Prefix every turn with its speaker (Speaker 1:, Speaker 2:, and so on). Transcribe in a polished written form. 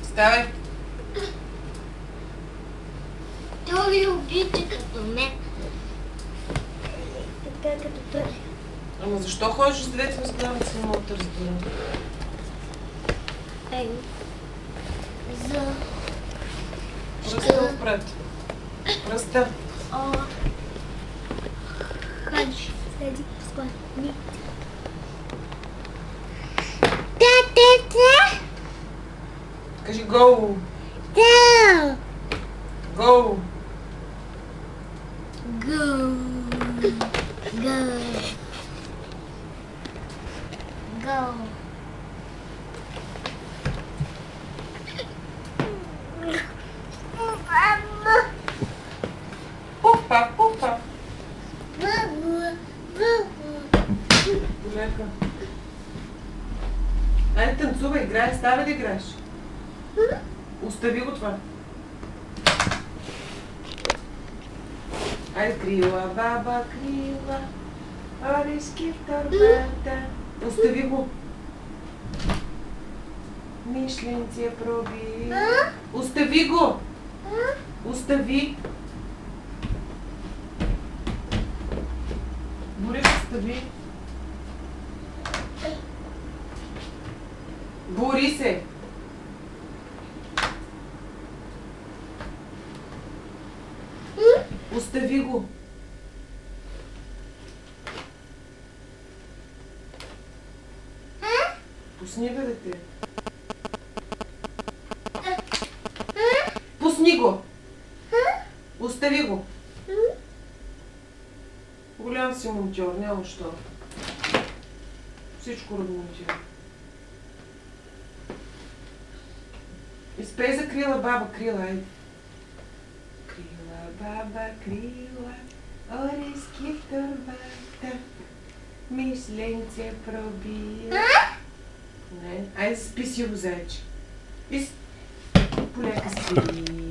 Speaker 1: Ставай.
Speaker 2: Той ви обича като мен. Така като той.
Speaker 1: Ама защо ходиш с двете мускуланци на мога да разбира?
Speaker 2: За...
Speaker 1: Пръста отпред. Пръста.
Speaker 2: Хаджи, седи, спадни.
Speaker 1: Кажи гоу.
Speaker 2: Да.
Speaker 1: Гоу.
Speaker 2: Go. Go. Go.
Speaker 1: Пупа, пупа. Полека. Айде танцувай, играй, ставай да играеш. Остави го това. Айде крила, баба, крила, орешки в торбата. Остави го. Мишленце проби. Остави го. Остави. Борис, остави. Борисе. Остави го. Пусни, бе, дете. Пусни го. Остави го. Голям си монтьор, няма що. Всичко ремонтира. Изпей за крила, баба, крила, айде. Крила, баба, крила, орешки в торбата, мишленце пробила. Не, айде спи си го, зайче. Полека спи.